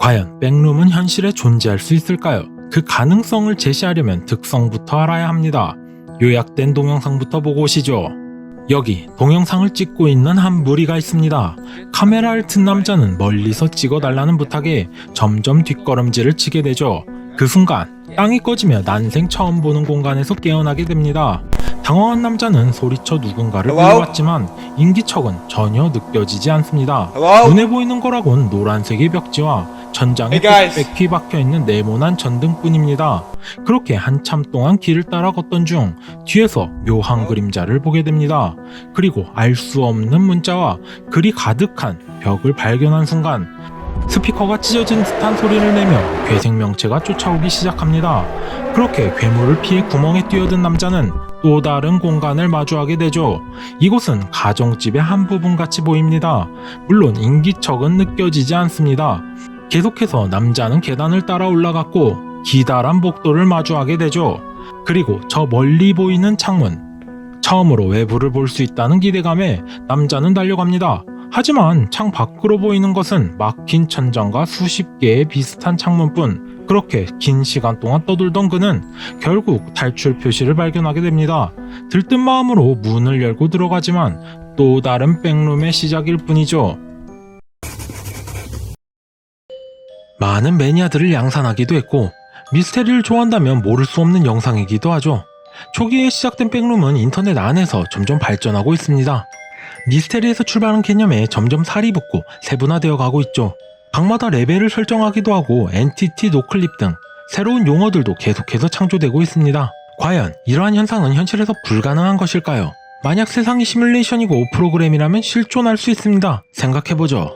과연 백룸은 현실에 존재할 수 있을까요? 그 가능성을 제시하려면 특성부터 알아야 합니다. 요약된 동영상부터 보고 오시죠. 여기 동영상을 찍고 있는 한 무리가 있습니다. 카메라를 든 남자는 멀리서 찍어달라는 부탁에 점점 뒷걸음질을 치게 되죠. 그 순간 땅이 꺼지며 난생 처음 보는 공간에서 깨어나게 됩니다. 당황한 남자는 소리쳐 누군가를 불러봤지만 인기척은 전혀 느껴지지 않습니다. 눈에 보이는 거라곤 노란색의 벽지와 천장에 빽빽히 박혀있는 네모난 전등뿐입니다. 그렇게 한참 동안 길을 따라 걷던 중 뒤에서 묘한 그림자를 보게 됩니다. 그리고 알 수 없는 문자와 글이 가득한 벽을 발견한 순간 스피커가 찢어진 듯한 소리를 내며 괴생명체가 쫓아오기 시작합니다. 그렇게 괴물을 피해 구멍에 뛰어든 남자는 또 다른 공간을 마주하게 되죠. 이곳은 가정집의 한 부분 같이 보입니다. 물론 인기척은 느껴지지 않습니다. 계속해서 남자는 계단을 따라 올라갔고 기다란 복도를 마주하게 되죠. 그리고 저 멀리 보이는 창문, 처음으로 외부를 볼 수 있다는 기대감에 남자는 달려갑니다. 하지만 창 밖으로 보이는 것은 막힌 천장과 수십 개의 비슷한 창문뿐. 그렇게 긴 시간 동안 떠돌던 그는 결국 탈출 표시를 발견하게 됩니다. 들뜬 마음으로 문을 열고 들어가지만 또 다른 백룸의 시작일 뿐이죠. 많은 매니아들을 양산하기도 했고 미스테리를 좋아한다면 모를 수 없는 영상이기도 하죠. 초기에 시작된 백룸은 인터넷 안에서 점점 발전하고 있습니다. 미스테리에서 출발한 개념에 점점 살이 붙고 세분화되어 가고 있죠. 각마다 레벨을 설정하기도 하고 엔티티 노클립 등 새로운 용어들도 계속해서 창조되고 있습니다. 과연 이러한 현상은 현실에서 불가능한 것일까요? 만약 세상이 시뮬레이션이고 프로그램이라면 실존할 수 있습니다. 생각해보죠.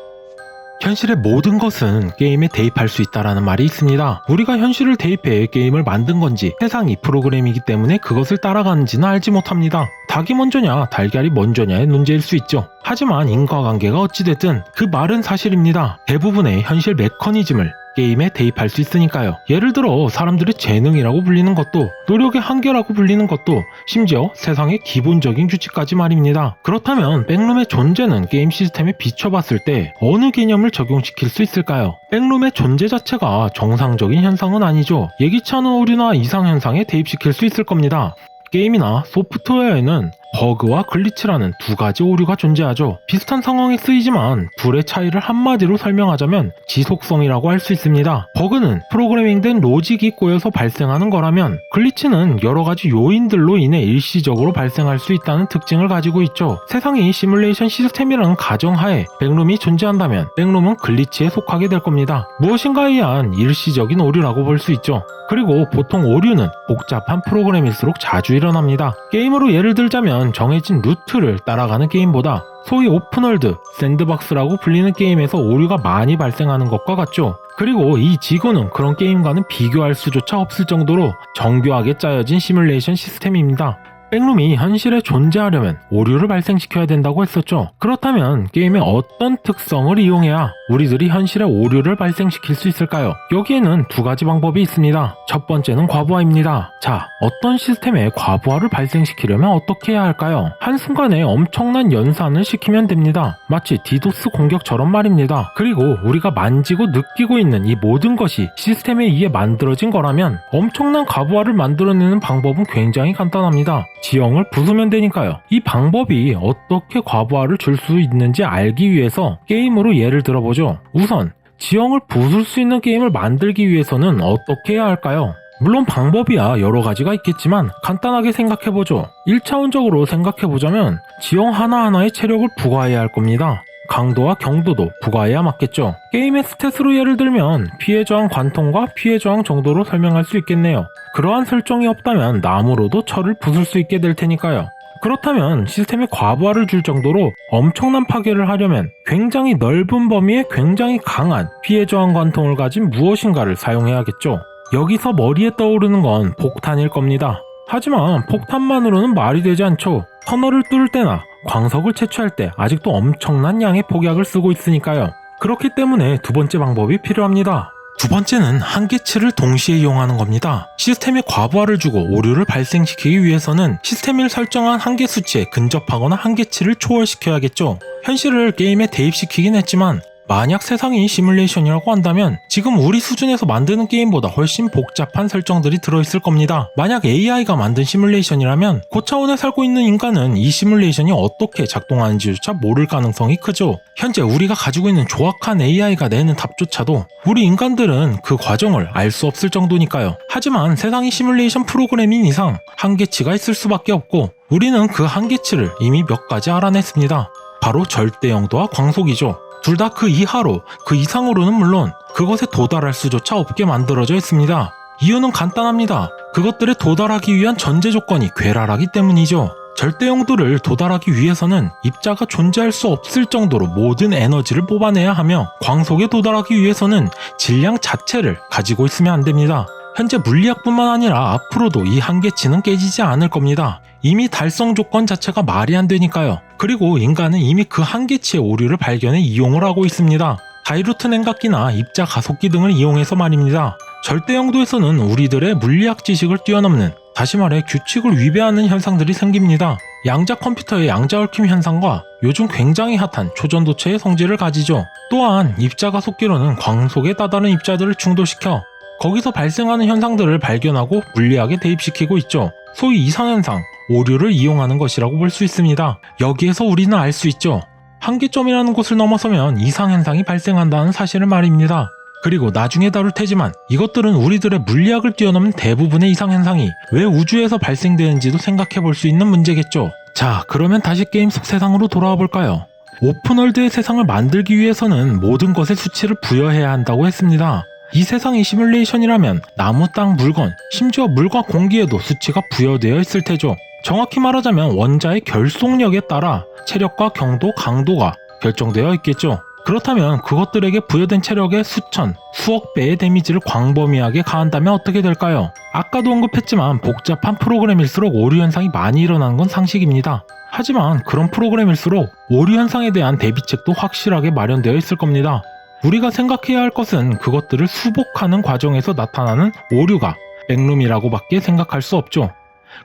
현실의 모든 것은 게임에 대입할 수 있다라는 말이 있습니다. 우리가 현실을 대입해 게임을 만든 건지 세상이 프로그램이기 때문에 그것을 따라가는지는 알지 못합니다. 닭이 먼저냐 달걀이 먼저냐의 문제일 수 있죠. 하지만 인과관계가 어찌됐든 그 말은 사실입니다. 대부분의 현실 메커니즘을 게임에 대입할 수 있으니까요. 예를 들어 사람들의 재능이라고 불리는 것도 노력의 한계라고 불리는 것도 심지어 세상의 기본적인 규칙까지 말입니다. 그렇다면 백룸의 존재는 게임 시스템에 비춰봤을 때 어느 개념을 적용시킬 수 있을까요? 백룸의 존재 자체가 정상적인 현상은 아니죠. 예기치 않은 오류나 이상현상에 대입시킬 수 있을 겁니다. 게임이나 소프트웨어에는 버그와 글리치라는 두 가지 오류가 존재하죠. 비슷한 상황에 쓰이지만 둘의 차이를 한마디로 설명하자면 지속성이라고 할 수 있습니다. 버그는 프로그래밍된 로직이 꼬여서 발생하는 거라면 글리치는 여러 가지 요인들로 인해 일시적으로 발생할 수 있다는 특징을 가지고 있죠. 세상이 시뮬레이션 시스템이라는 가정하에 백룸이 존재한다면 백룸은 글리치에 속하게 될 겁니다. 무엇인가에 의한 일시적인 오류라고 볼 수 있죠. 그리고 보통 오류는 복잡한 프로그램일수록 자주 일어납니다. 게임으로 예를 들자면 정해진 루트를 따라가는 게임보다 소위 오픈월드, 샌드박스라고 불리는 게임에서 오류가 많이 발생하는 것과 같죠. 그리고 이 지구는 그런 게임과는 비교할 수조차 없을 정도로 정교하게 짜여진 시뮬레이션 시스템입니다. 백룸이 현실에 존재하려면 오류를 발생시켜야 된다고 했었죠. 그렇다면 게임의 어떤 특성을 이용해야 우리들이 현실에 오류를 발생시킬 수 있을까요? 여기에는 두 가지 방법이 있습니다. 첫 번째는 과부하입니다. 자, 어떤 시스템에 과부하를 발생시키려면 어떻게 해야 할까요? 한순간에 엄청난 연산을 시키면 됩니다. 마치 디도스 공격처럼 말입니다. 그리고 우리가 만지고 느끼고 있는 이 모든 것이 시스템에 의해 만들어진 거라면 엄청난 과부하를 만들어내는 방법은 굉장히 간단합니다. 지형을 부수면 되니까요. 이 방법이 어떻게 과부하를 줄 수 있는지 알기 위해서 게임으로 예를 들어보죠. 우선 지형을 부술 수 있는 게임을 만들기 위해서는 어떻게 해야 할까요? 물론 방법이야 여러 가지가 있겠지만 간단하게 생각해보죠. 1차원적으로 생각해보자면 지형 하나하나에 체력을 부과해야 할 겁니다. 강도와 경도도 부과해야 맞겠죠. 게임의 스탯으로 예를 들면 피해 저항 관통과 피해 저항 정도로 설명할 수 있겠네요. 그러한 설정이 없다면 나무로도 철을 부술 수 있게 될 테니까요. 그렇다면 시스템에 과부하를 줄 정도로 엄청난 파괴를 하려면 굉장히 넓은 범위에 굉장히 강한 피해 저항 관통을 가진 무엇인가를 사용해야겠죠. 여기서 머리에 떠오르는 건 폭탄일 겁니다. 하지만 폭탄만으로는 말이 되지 않죠. 터널을 뚫을 때나 광석을 채취할 때 아직도 엄청난 양의 폭약을 쓰고 있으니까요. 그렇기 때문에 두 번째 방법이 필요합니다. 두 번째는 한계치를 동시에 이용하는 겁니다. 시스템에 과부하를 주고 오류를 발생시키기 위해서는 시스템을 설정한 한계 수치에 근접하거나 한계치를 초월시켜야겠죠. 현실을 게임에 대입시키긴 했지만 만약 세상이 시뮬레이션이라고 한다면 지금 우리 수준에서 만드는 게임보다 훨씬 복잡한 설정들이 들어있을 겁니다. 만약 AI가 만든 시뮬레이션이라면 고차원에 살고 있는 인간은 이 시뮬레이션이 어떻게 작동하는지조차 모를 가능성이 크죠. 현재 우리가 가지고 있는 조악한 AI가 내는 답조차도 우리 인간들은 그 과정을 알 수 없을 정도니까요. 하지만 세상이 시뮬레이션 프로그램인 이상 한계치가 있을 수밖에 없고 우리는 그 한계치를 이미 몇 가지 알아냈습니다. 바로 절대 영도와 광속이죠. 둘 다 그 이하로, 그 이상으로는 물론 그것에 도달할 수조차 없게 만들어져 있습니다. 이유는 간단합니다. 그것들에 도달하기 위한 전제 조건이 괴랄하기 때문이죠. 절대 영도를 도달하기 위해서는 입자가 존재할 수 없을 정도로 모든 에너지를 뽑아내야 하며 광속에 도달하기 위해서는 질량 자체를 가지고 있으면 안 됩니다. 현재 물리학뿐만 아니라 앞으로도 이 한계치는 깨지지 않을 겁니다. 이미 달성 조건 자체가 말이 안 되니까요. 그리고 인간은 이미 그 한계치의 오류를 발견해 이용을 하고 있습니다. 다이루트 냉각기나 입자 가속기 등을 이용해서 말입니다. 절대 영도에서는 우리들의 물리학 지식을 뛰어넘는, 다시 말해 규칙을 위배하는 현상들이 생깁니다. 양자 컴퓨터의 양자 얽힘 현상과 요즘 굉장히 핫한 초전도체의 성질을 가지죠. 또한 입자 가속기로는 광속에 다다른 입자들을 충돌시켜 거기서 발생하는 현상들을 발견하고 물리학에 대입시키고 있죠. 소위 이상현상, 오류를 이용하는 것이라고 볼 수 있습니다. 여기에서 우리는 알 수 있죠. 한계점이라는 곳을 넘어서면 이상현상이 발생한다는 사실을 말입니다. 그리고 나중에 다룰 테지만 이것들은 우리들의 물리학을 뛰어넘는 대부분의 이상현상이 왜 우주에서 발생되는지도 생각해 볼 수 있는 문제겠죠. 자, 그러면 다시 게임 속 세상으로 돌아와 볼까요? 오픈월드의 세상을 만들기 위해서는 모든 것에 수치를 부여해야 한다고 했습니다. 이 세상이 시뮬레이션이라면 나무, 땅, 물건, 심지어 물과 공기에도 수치가 부여되어 있을 테죠. 정확히 말하자면 원자의 결속력에 따라 체력과 경도, 강도가 결정되어 있겠죠. 그렇다면 그것들에게 부여된 체력의 수천, 수억 배의 데미지를 광범위하게 가한다면 어떻게 될까요? 아까도 언급했지만 복잡한 프로그램일수록 오류 현상이 많이 일어나는 건 상식입니다. 하지만 그런 프로그램일수록 오류 현상에 대한 대비책도 확실하게 마련되어 있을 겁니다. 우리가 생각해야 할 것은 그것들을 수복하는 과정에서 나타나는 오류가 백룸이라고밖에 생각할 수 없죠.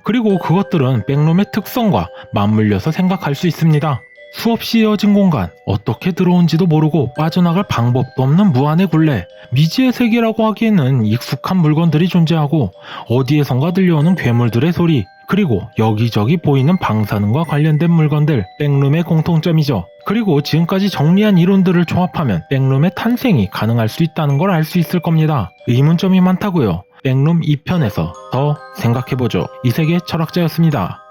그리고 그것들은 백룸의 특성과 맞물려서 생각할 수 있습니다. 수없이 이어진 공간, 어떻게 들어온지도 모르고 빠져나갈 방법도 없는 무한의 굴레, 미지의 세계라고 하기에는 익숙한 물건들이 존재하고 어디에선가 들려오는 괴물들의 소리, 그리고 여기저기 보이는 방사능과 관련된 물건들, 백룸의 공통점이죠. 그리고 지금까지 정리한 이론들을 조합하면 백룸의 탄생이 가능할 수 있다는 걸 알 수 있을 겁니다. 의문점이 많다고요. 백룸 2편에서 더 생각해보죠. 이세계 철학자였습니다.